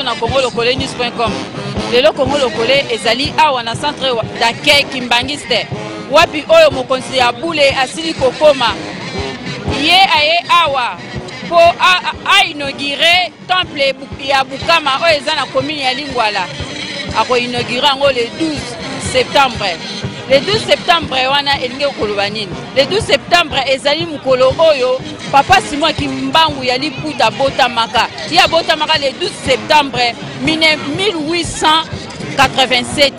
na congolocolenews.com. Lelo Congo Lokole ezali awa na centre d'accueil Kimbangiste. Wapi oyo mokonzi ya bule asili kokoma. Ye aye awa po a inauguré temple ya Bukama oyo eza na commune ya Lingwala. Ako inauguré ngo le 12 septembre. Le 12 septembre wana elinge koloba nini? Le 12 septembre ezali mukolo oyo Papa Simon Kimbangu ya liputa botamaka. Ya botamaka le 12 septembre 1887.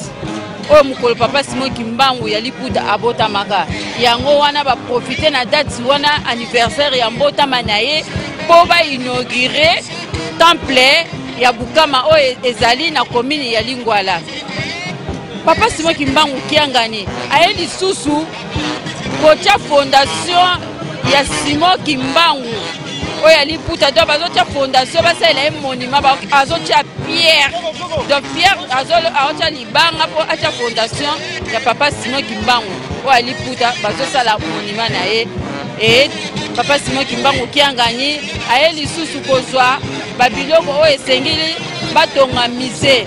Oyo mukolo Papa Simon Kimbangu ya liputa abotamaka. Yango wana ba profiter na date wana anniversaire ya mbotama na ye po ba inaugurer temple ya Bukama oyo ezali na commune ya Lingwala. Papa Simon Kimbangu kiangani aye lisusu kocha fondation ya Simon Kimbangu oyo aliputa do bazocha fondation basala monument ba azocha pierre de pierre azocha libanga po acha fondation ya Papa Simon Kimbangu oyo aliputa bazosala monument na ye et Papa Simon Kimbangu kiangani aye lisusu kozwa babiloko oyo esengeli batonga musée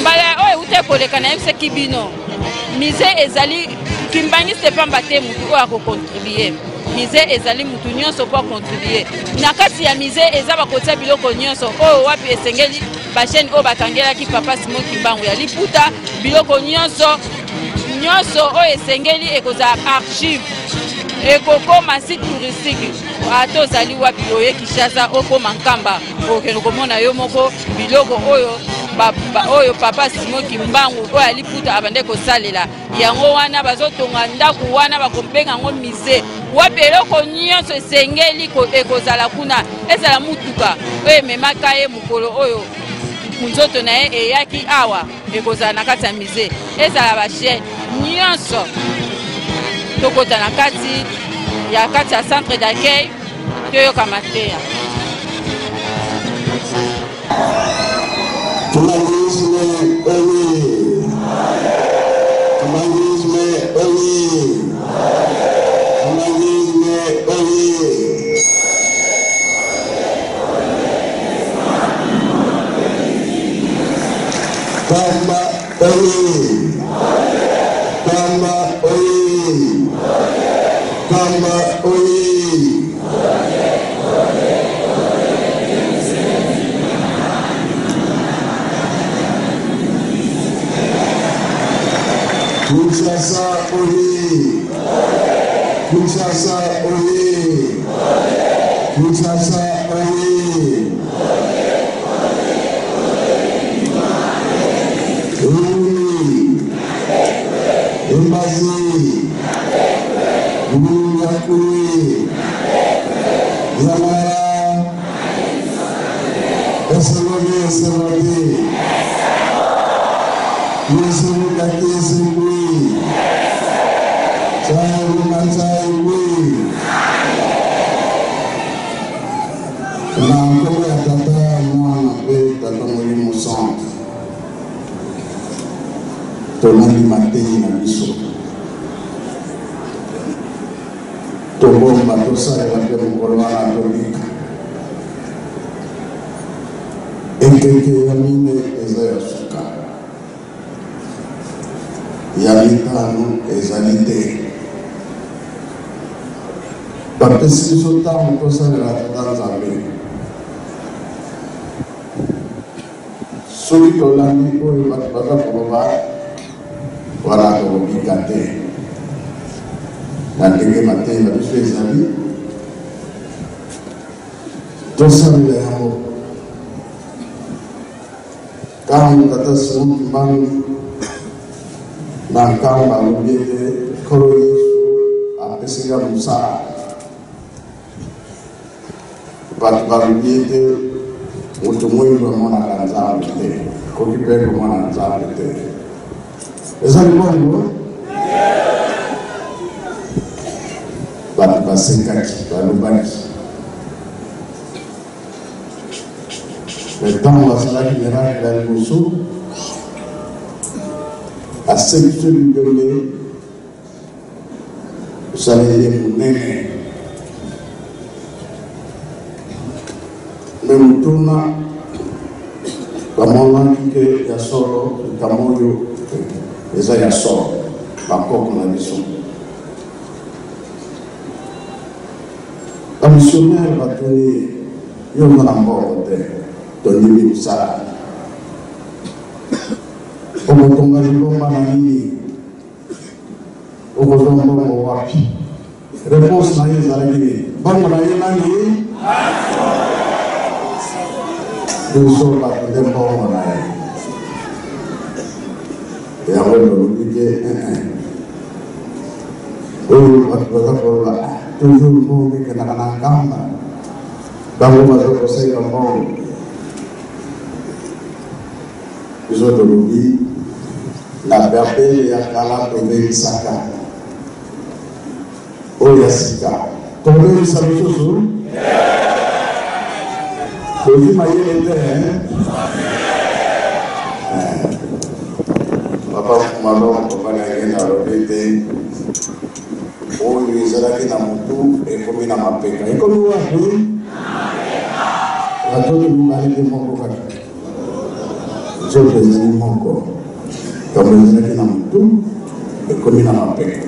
mbala oyo utekoleka na mse kibino musée ezali Kimbangiste pamba te mutu oyo akokontribuer musée ezali mutu nyonso po contribuer na kati ya musée eza bakotia biloko nyonso oyo wapi esengeli bachaine oyo bakangelaki Papa Simon Kimbangu ya liputa biloko nyonso oyo esengeli ekoza archive ekokoma site touristique ato ozali wapi oye Kinshasa okoma Nkamba okende komona yo moko biloko oyo oyo Papa Simon Kimbangu oyo aliputa abande kosalela yango wana bazotonga ndaku wana bakombenga ngo musée wapi eloko nyonso esengeli ekozala kuna ezala mutuka oyo ememaka ye mukolo oyo nzoto na ye eyaki awa ekozala na kati ya musée ezala bachaine nyonso tokota na kati ya centre d'accueil toyoka mateya. Kinshasa oye! Kinshasa oye! Kinshasa oye! Embassy! Boulogne-Yakoué! Yamara! Esselone, Esselone! Yesu-Kaki, Yesu-Kui! Chai-Rumachai-Kui! Na nkolo ya tata mwana pe tata Molimo Centre. Tonali matei na biso. Tobomba tosalela mpe mokolo wana tolika. Enkeke ya mine eza ya suka. Ya mitano ezali te. Bapesi biso ntango tosalela tata Nzambe. Soki tolandi oyo bato baza koloba wana tokobika te. Na ndenge matei na biso ezali tosalela yango. Ntango tata Simon Kimbangu na Nkamba alobi ete nkolo Yesu apesinga mosala. Bato balobi ete moto mwindu amonaka Nzambe te, koki mpe komona Nzambe te. Eza libongo? Bato basekaki, balobaki. Ntango basalaki miracle ya liboso asekisi libenge osaleli monene Memutuna Bamona Kike Yasoro, Tamoyo, Eza Yasoro, Bakok na mission. La missionnaire va tenir Yon Rambote, Tony Moussa. Omotonga Lomba Nani, Omotonga Wapi. Réponse na Yezalagi. Bango na Yezalagi. Nous sommes là pour des bons moyens. Et après, nous disons, toujours bon, mais que nous avons dans le conseil de monde, nous avons dit, la Berbelle et Akala tombé Saka. Oyasika. Tombé Salusoso. Aujourd'hui, ma yéle était, papa, maman, papa, n'a rien à répéter. Oh, ils ont été dans mon tour et comme il a ma péca. Et comme vous avez dit, la zone de l'humanité est mon corps. Je vais vous dire mon corps. Comme ils ont été dans mon tour et comme il a ma péca.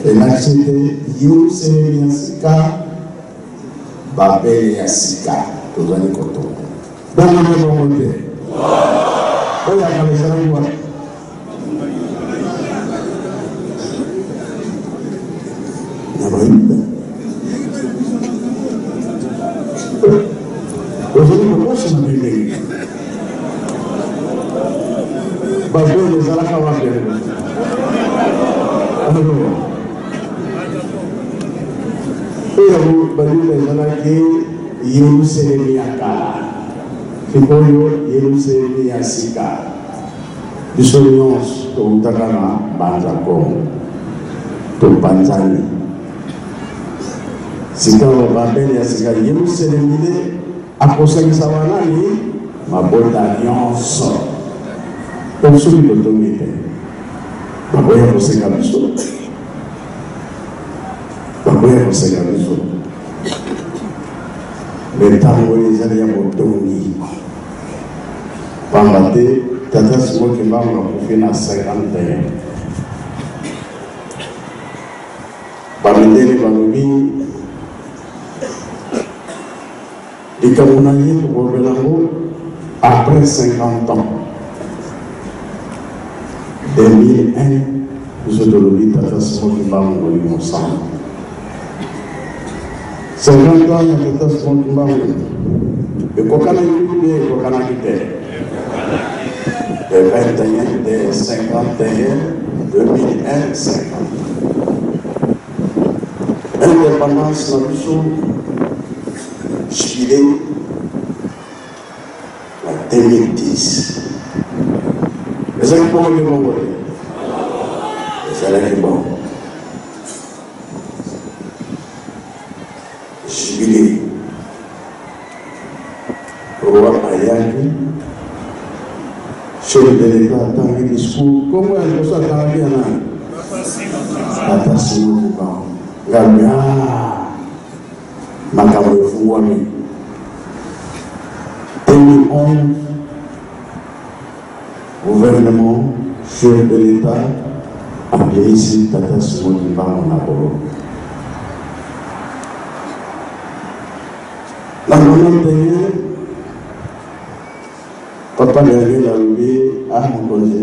Et là, c'était You Sika. Babel Yasika, tout le monde. Dans le même monde, il y a des gens qui aujourd'hui, le monde est biblique. Babel les Alakawabel. Yerusalemu yakala kiboyo Yerusalemu yasika bisonyos to utakana banza ko to banzani sika Babel yasika Yerusalemu ne akosanisa wanani mabota nyonso to suli to ngite baboya koseka biso baboya koseka biso. Le temps où les alliés ont donné, pendant que Tata Simon qui m'a fait à 51. Parmi les Balobi, les Camerounais au Bélango, après 50 ans, 2001, nous avons dit Tata Simon qui m'a envoyé ensemble. 50 ans, il y a des gens qui m'ont dit et quand on a eu quand on a quitté de 21, de 51, 2001, 50. Indépendance, la mission, Chili, en 2010. Les gens qui ont dit bon, les gens qui ont Chili, roi Ayaki, chef de l'État, dans le discours, comment est-ce que ça va bien là? Attention, Gambia, Makambo Fouami. 2011, gouvernement, chef de l'État, a bien ici, Tata Simon en Apollo. La monnaie papa de la lubie à mon congé,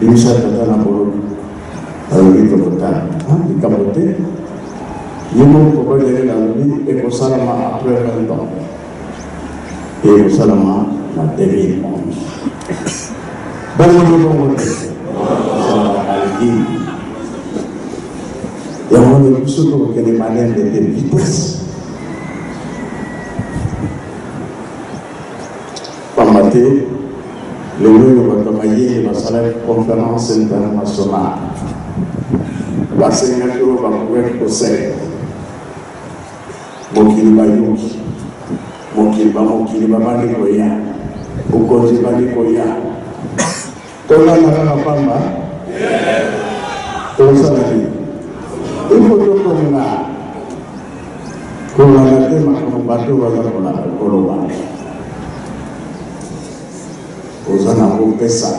il s'est fait à Apollo. La lubie totale, il capotait. Il m'a proposé la lubie et pour Salama après 20 ans. Et pour Salama en 2011. Bon, il y a un peu surtout que les manières de vitesse. Le monde va travailler dans la conférence internationale. La signature va pouvoir poser. Mokiliba Yuki, Mokiliba Banikoya, Okoji Banikoya. Tola Nara Pamba, Tosalari. Il faut que l'on a. Qu'on a la bato bazakona koloba oza na kopesa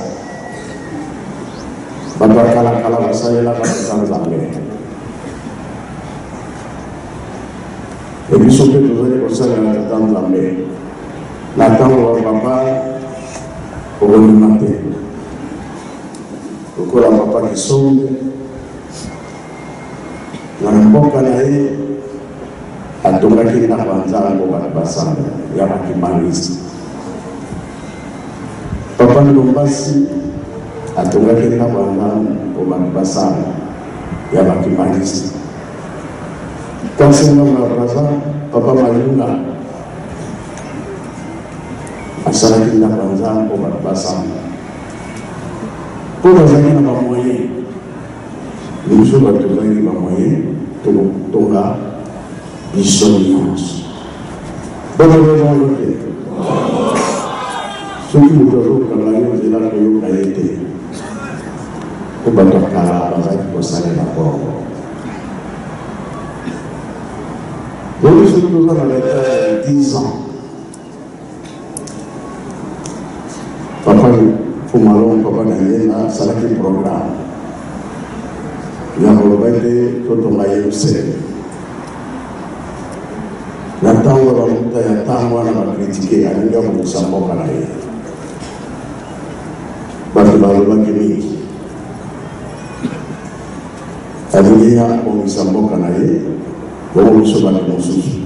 bato akalakala basalelaka baza nzambe ebiso mpe tozali kosalela tata nzambe na ntango bapapa okondima te lokola papa Kisombe na mboka na ye atongaki na banzambo bato basamba ya bakimanisi. Papa Ndombasi atongaki na banzambo bato basamba ya bakimanisi. Kasi na braza Papa Mayunga asalaki na banzambo bato basamba po bazalaki na bamoyen biso bato tozalaki bamoyen tokotonga biso nyonso bonazazango te soki moto azokanga yo nzela koyoka ye te po bato akala bazalaki kosalela bongo. Oyo soki toza na leta ya 10 ans papa Fumalon papa na ye na asalaki programme ya koloba ete totonga Yerusalemu na ntango bamuta ya ntango wana bakritike alingi akobongisa mboka na ye bato balobaki mingi alingi akobongisa mboka na ye bongo biso bato mosusu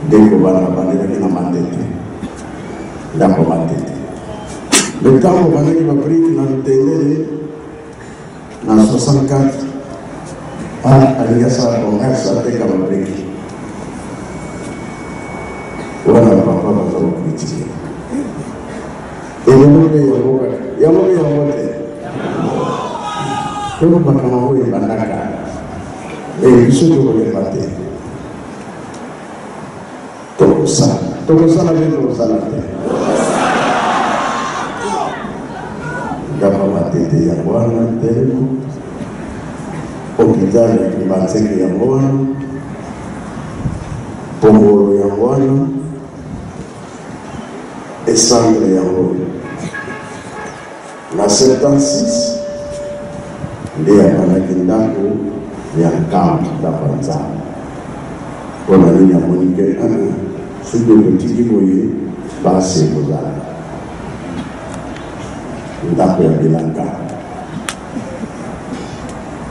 ndeko bana bandelaki na matete ndako matete le ntango bandaki bapriki na Lutendere na 64 alingi asala commerce ateka bapriki wana papa baza kokritike elelo mpe yango mpe yango te toko bakama oyo ebandaka biso tokolemba te tokosala mpe tokosala te ndako matete yango wana teleko hôpital ya Kibanzeke yango wana Pongolo yango wana esandre yango na 76 nde apanaki ndako ya nkambo ndako ya nzambe mpona nini amonike soki okotiki boye basi ekozala ndako ya bilanga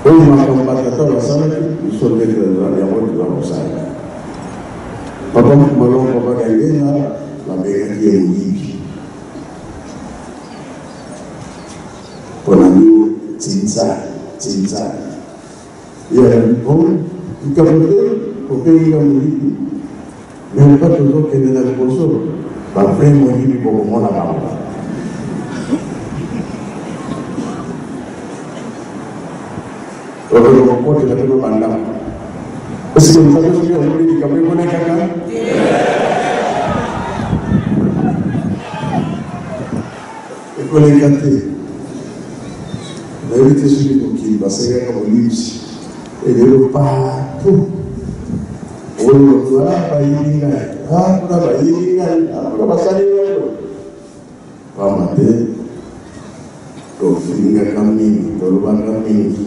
oyo makambo batata basalaki biso nde yango toza kosala. Papa Malon papa Kangena babengaki ye moyibi mpona nini tinza ikabote kopenga moyibi me pa tozokende na liboso bavrai moyibi bokomona bango okokokotela tono bandako esike nzambe soki omoni likambo emonekaka ekoleka te nayebi te soki mokili basengaka molimsi elelo partout oyo bayibi ngai kuna bayibi ngai kuna basali ngai pamba te tofingaka mingi tolobaka mingi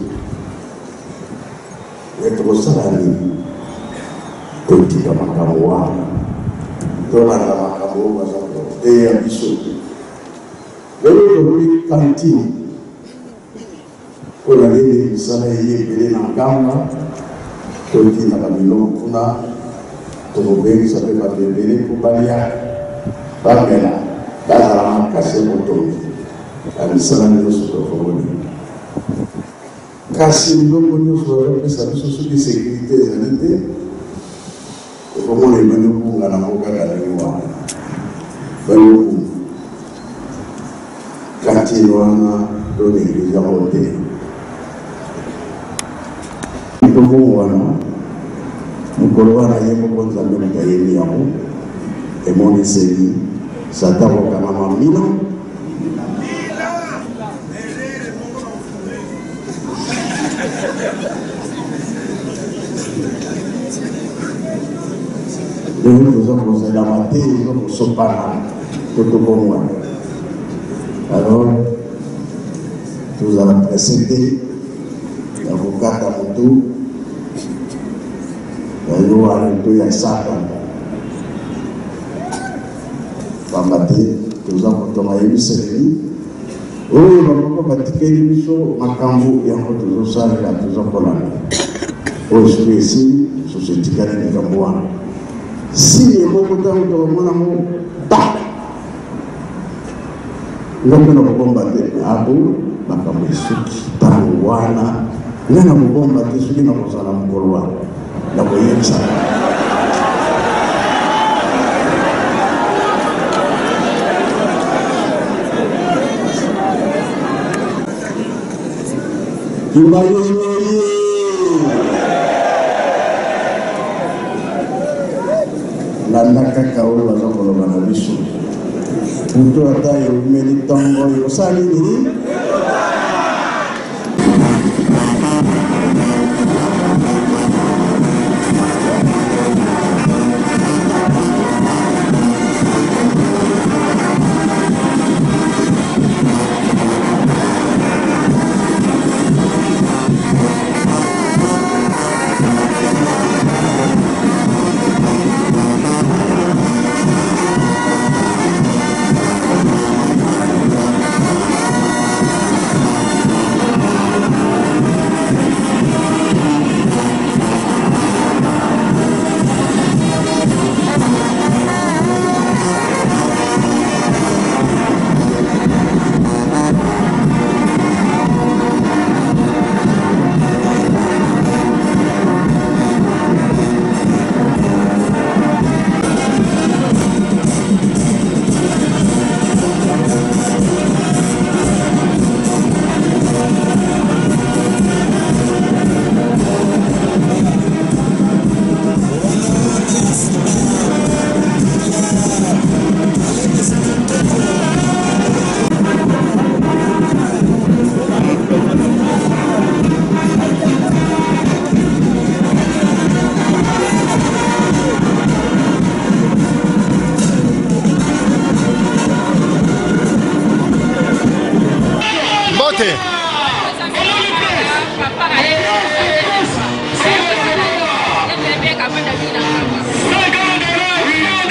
etokosala nini totika makambo wana tolanda makambo oyo baza koteya biso lelo tolobi kantine mpona nini misala eye ebele na ngamba totinaka biloko kuna tokobengisa mpe bato ebele mpo balia bamela bazala makasi motomi ya misala nyonso tofongoli kasi biloko nyonso bazopesa biso soki sécurité ezali te okomona ebani okunga nango kaka ndenge wana bani okunga kantine wana toneglize yango te tokongo wana mokolo wana ye moko nzambe moto ayebi yango emoniseli satan kokangama mino nous avons la maté, nous avons sopana, tout au moins. Alors, nous allons précéder l'avocat Kamutu, nous allons à Satan. Pamate, nous avons tombé le Sénégal. Oui, nous avons pratiqué l'émission Makambu et encore toujours ça, il y a toujours pour l'année. Aujourd'hui, ici, sur ce petit carré de Gamboa. Si les mots de mon amour, pas. Nous avons combattu Abu, Makambu, Tarouana, nous avons combattu ceux qui n'ont pas la Mouroua. La voyez ça. Landaka kaola zokolo banabiso. Puto ata yo melitongo yo salini.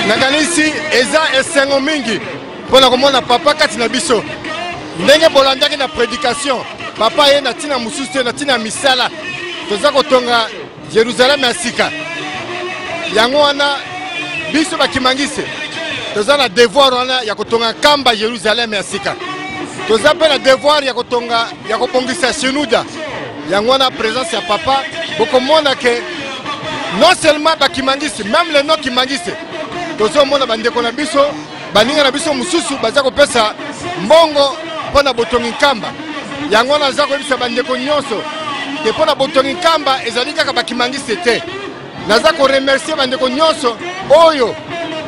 Nakanisi eza esengo mingi pona komona papa kati na biso ndenge bolandaki na prédication papa ye na tina mususu na tina misala toza kotonga Jérusalem ya sika yango wana biso bakimangise toza na devoir wana ya kotonga kamba Jérusalem ya sika toza pe na devoir ya kotonga ya kopongisa Shenoudar yango wana présence ya papa bokomona ke non seulement bakimangise même le non kimangise tozo mona bandeko na biso baninga na biso mususu baza kopesa mbongo pona botongi kamba yango na za koyebisa bandeko nyonso ke pona botongi kamba ezali kaka bakimangise te naza ko remercier bandeko nyonso oyo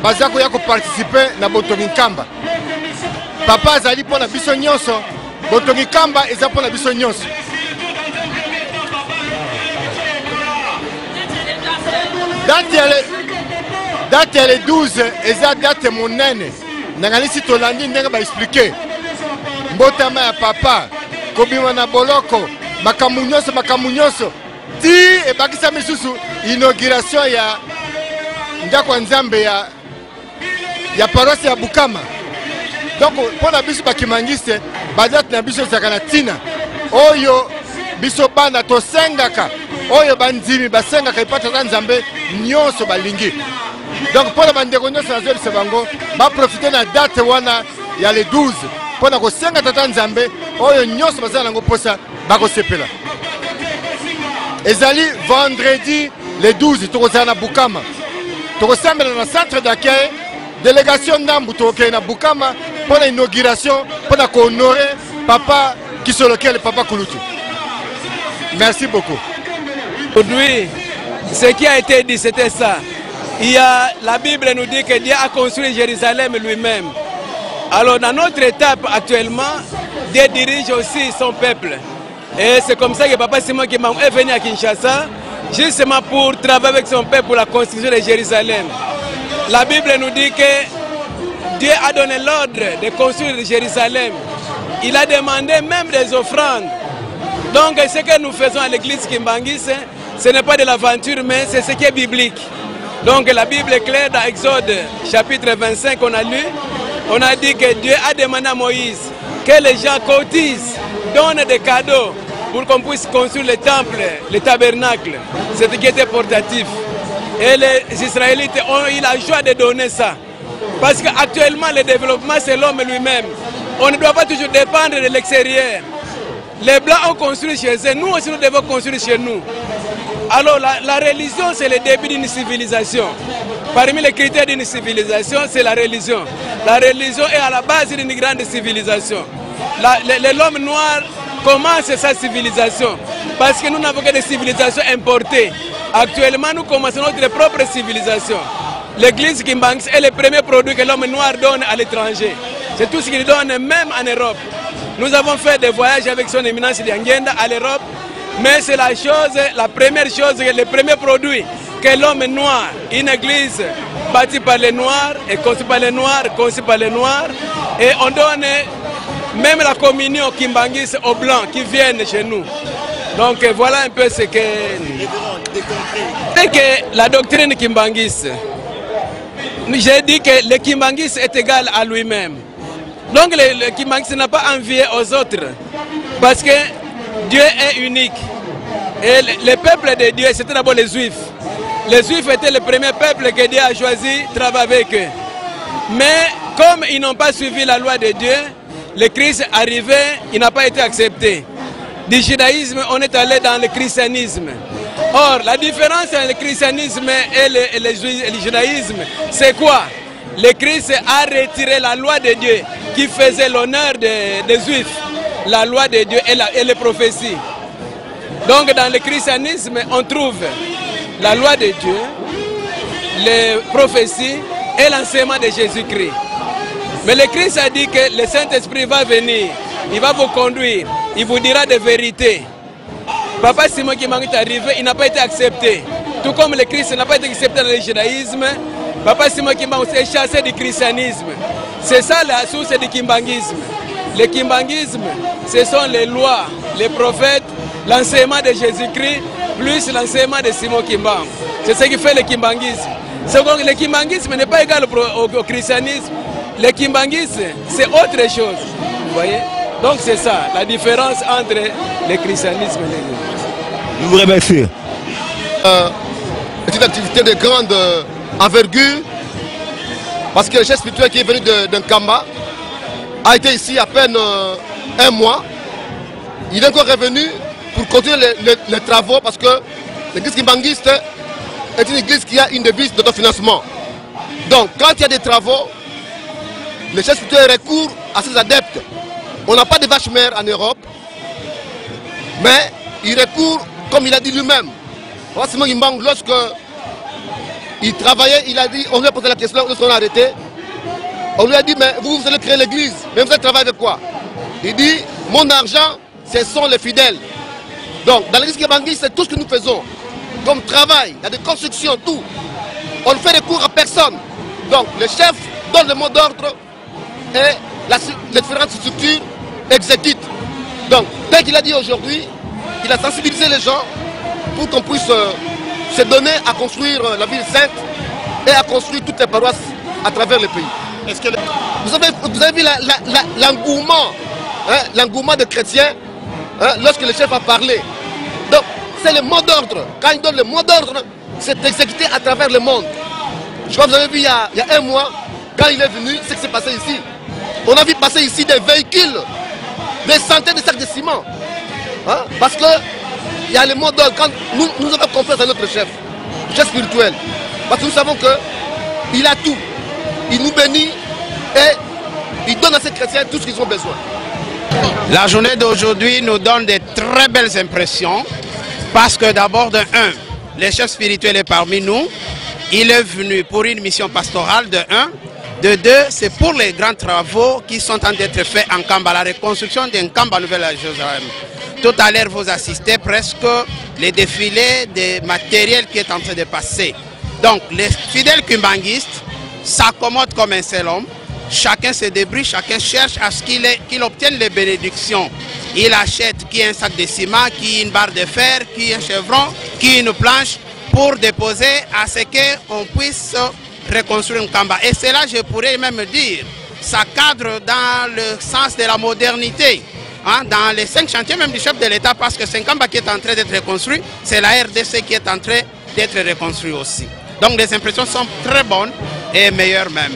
baza koya ko participer na botongi kamba papa azali pona biso nyonso botongi kamba eza pona biso nyonso date ya le 12 eza date monene nanganisi tolandi ndenge ba expliquer mbotama ya papa kobima na boloko makambo nyonso ti ebakisa misusu inauguration ya ndako nzambe ya paroisse ya Bukama donc pona biso bakimangiste badate na biso ezaka na tina oyo biso bana tosengaka oyo bandimi basengaka ipata nzambe nyonso balingi donc pona bandeko nyonso nazebisa bango baprofite na date wana ya le 12 pona kosenga tata nzambe oyo nyonso bazala nango posa bakosepela ezali vendredi le 12 tokozala na Bukama tokosambela na centre d'accueil délégation ndambu tokokende na Bukama pona inauguration pona kohonore papa Kisolokele papa Kulutu. Merci beaucoup. Aujourd'hui, ce qui a été dit, c'était ça. La Bible nous dit que Dieu a construit Jérusalem lui-même. Alors, dans notre étape actuellement, Dieu dirige aussi son peuple. Et c'est comme ça que Papa Simon Kimbangu est venu à Kinshasa, justement pour travailler avec son peuple pour la construction de Jérusalem. la Bible nous dit que Dieu a donné l'ordre de construire Jérusalem. Il a demandé même des offrandes. Donc ce que nous faisons à l'église Kimbangis, ce n'est pas de l'aventure, mais c'est ce qui est biblique. Donc la Bible est claire dans Exode chapitre 25 qu'on a lu. On a dit que Dieu a demandé à Moïse que les gens cotisent, donnent des cadeaux pour qu'on puisse construire le temple, le tabernacle. C'est ce qui était portatif. Et les Israélites ont eu la joie de donner ça. Parce qu'actuellement, le développement, c'est l'homme lui-même. On ne doit pas toujours dépendre de l'extérieur. Les Blancs ont construit chez eux, nous aussi nous devons construire chez nous. Alors la religion, c'est le début d'une civilisation. Parmi les critères d'une civilisation, c'est la religion. La religion est à la base d'une grande civilisation. L'homme noir commence sa civilisation parce que nous n'avons que des civilisations importées. Actuellement, nous commençons notre propre civilisation. L'église Kimbangis est le premier produit que l'homme noir donne à l'étranger. C'est tout ce qu'il donne même en Europe. Nous avons fait des voyages avec son éminence Diangenda à l'Europe, mais c'est la première chose, le premier produit que l'homme noir, une église bâtie par les noirs et conçue par les noirs, conçue par les noirs, et on donne même la communion Kimbangis aux blancs qui viennent chez nous. Donc voilà un peu ce que... C'est que la doctrine Kimbangis, j'ai dit que le Kimbangis est égal à lui-même. Donc le Kimbangis n'a pas envié aux autres, parce que Dieu est unique. Et le peuple de Dieu, c'était d'abord les Juifs. Les Juifs étaient le premier peuple que Dieu a choisi de travailler avec eux. Mais comme ils n'ont pas suivi la loi de Dieu, le Christ arrivé, il n'a pas été accepté. Du judaïsme, on est allé dans le christianisme. Or, la différence entre le christianisme et le judaïsme, c'est quoi? Le Christ a retiré la loi de Dieu qui faisait l'honneur des Juifs, la loi de Dieu et les prophéties. Donc, dans le christianisme, on trouve la loi de Dieu, les prophéties et l'enseignement de Jésus-Christ. Mais le Christ a dit que le Saint-Esprit va venir, il va vous conduire, il vous dira des vérités. Papa Simon Kimbangis est arrivé, il n'a pas été accepté. Tout comme le Christ n'a pas été accepté dans le judaïsme, Papa Simon Kimbangis est chassé du christianisme. C'est ça la source du kimbanguisme. Le kimbanguisme, ce sont les lois, les prophètes, l'enseignement de Jésus-Christ, plus l'enseignement de Simon Kimbang. C'est ce qui fait le kimbanguisme. Le kimbanguisme n'est pas égal au christianisme. Le kimbanguisme, c'est autre chose. Vous voyez? Donc c'est ça, la différence entre le christianisme et les... Je vous remercie. C'est une activité de grande envergure, parce que le chef spirituel qui est venu d'un Kamba a été ici à peine un mois. Il est encore revenu pour continuer les travaux, parce que l'église kimbangiste est une église qui a une devise d'autofinancement. Donc quand il y a des travaux, le chef spirituel recourt à ses adeptes. On n'a pas de vache mère en Europe, mais il recourt, comme il a dit lui-même. Simon Kimbang, lorsque il travaillait, il a dit, on lui a posé la question lorsqu'on l'a arrêté. On lui a dit, mais vous allez créer l'église, mais vous allez travailler avec quoi? Il dit, mon argent, ce sont les fidèles. Donc, dans l'église Kimbangis, c'est tout ce que nous faisons. Comme travail, il y a des constructions, tout. On ne fait recours à personne. Donc, le chef donne le mot d'ordre et les différentes structures exécutent. Donc, tel qu'il a dit aujourd'hui, il a sensibilisé les gens pour qu'on puisse se donner à construire la ville sainte et à construire toutes les paroisses à travers le pays. Que vous avez vu l'engouement, l'engouement des chrétiens lorsque le chef a parlé. Donc, c'est le mot d'ordre. Quand il donne le mot d'ordre, c'est exécuté à travers le monde. Je crois que vous avez vu il y a un mois, quand il est venu, ce qui s'est passé ici. On a vu passer ici des véhicules, des centaines de sacs de ciment. Parce que il y a le mot d'ordre. Quand nous avons confiance à notre chef spirituel. Parce que nous savons qu'il a tout. Il nous bénit et il donne à ces chrétiens tout ce qu'ils ont besoin. La journée d'aujourd'hui nous donne de très belles impressions. Parce que d'abord, de un, le chef spirituel est parmi nous. Il est venu pour une mission pastorale, de un. De deux, c'est pour les grands travaux qui sont en train d'être faits en Kamba, la reconstruction d'un Kamba Nouvelle-Jérusalem. Tout à l'heure, vous assistez presque les défilés des matériels qui est en train de passer. Donc, les fidèles kimbanguistes s'accommode comme un seul homme. Chacun se débrouille, chacun cherche à ce qu'il obtienne les bénédictions. Il achète qui un sac de ciment, qui une barre de fer, qui un chevron, qui une planche pour déposer à ce qu'on puisse reconstruire un Nkamba. Et cela, je pourrais même dire, ça cadre dans le sens de la modernité. Hein, dans les 5 chantiers même du chef de l'État, parce que c'est Nkamba qui est en train d'être reconstruit, c'est la RDC qui est en train d'être reconstruit aussi. Donc les impressions sont très bonnes et meilleures même.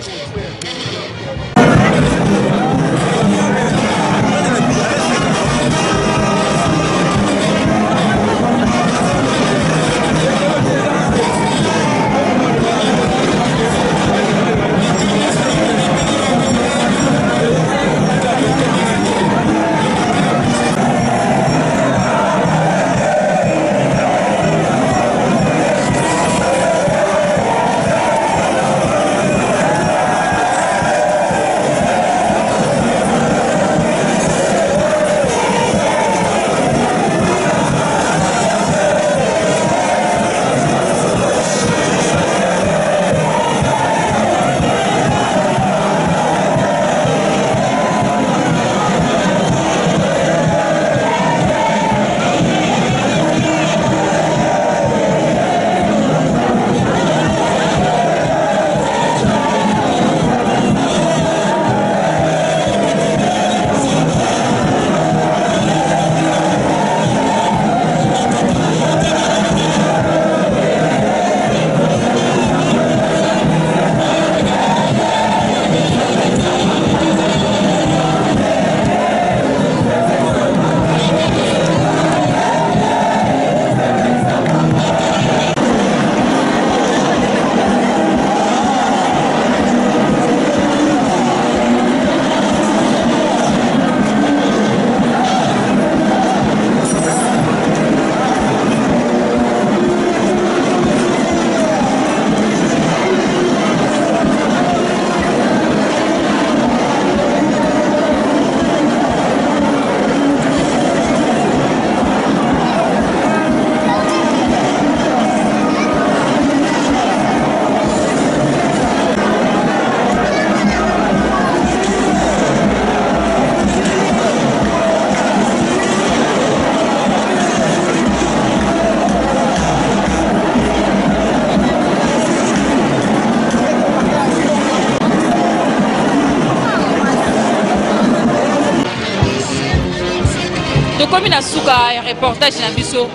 Comme na suka ya reportage na biso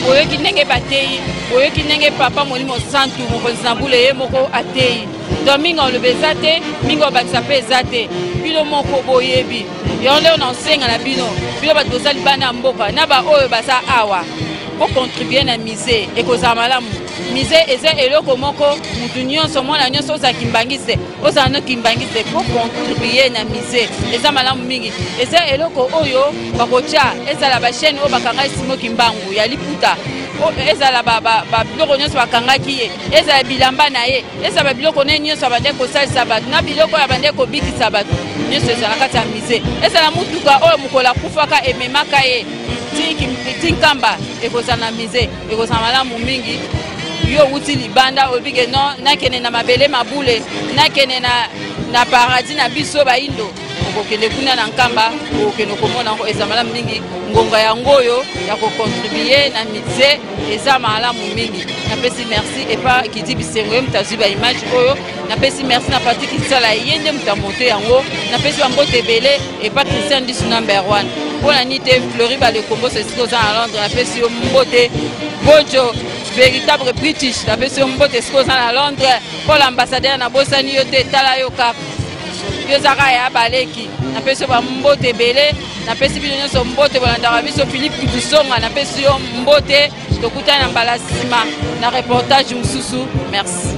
oyo kinenge batei oyo kinenge papa molimo santu mokonzi na mbula ye moko atei domingo le bezate mingo batsape zate bino moko boyebi yonde on ensenga na bino bato bozali bana mboka na ba oyo basa awa pour contribuer na musée et kozala malamu musée eza eloko moko mutu nyonso mwana nyonso oza kimbangise oza no kimbangise pour contribuer na musée eza malamu mingi eza eloko oyo bakotia ezala ba chaîne oyo bakanga Simo Kimbangu ya liputa ezala ba biloko nyonso bakangaki ye ezala bilamba na ye ezala biloko ne nyonso abande kosalisa bato na biloko ya bande kobikisa bato nyonso ezala kati ya musée ezala mutuka oyo mokola kufaka ememaka ye ti Nkamba ekozala na musée ekozala malamu mingi yo uti libanda obike no nakene na mabele mabule nakene na paradis na biso baindo okokende kuna na Nkamba okokende komona ngo eza malamu mingi ngonga ya ngoyo ya kocontribuer na musée eza malamu mingi napesi merci epa kiti bisengo mutazi ba image oyo napesi merci na parti kisala yende mutamonte yango napesi bambote belé epa Christian Disu number 1 pona nite Fleury ba le Combo c'est ce à Londres napesi yo mbote bojo véritable British napesi yo mbote sikoza na Londres pour l'ambassadeur na bosani yo te tala yo kap yo zaka ya baleki napesi yo mbote belé napesi bino nyonso mbote bolandaka biso Philippe Kutusonga napesi yo mbote tokutana na mbala nsima na reportage mosusu merci.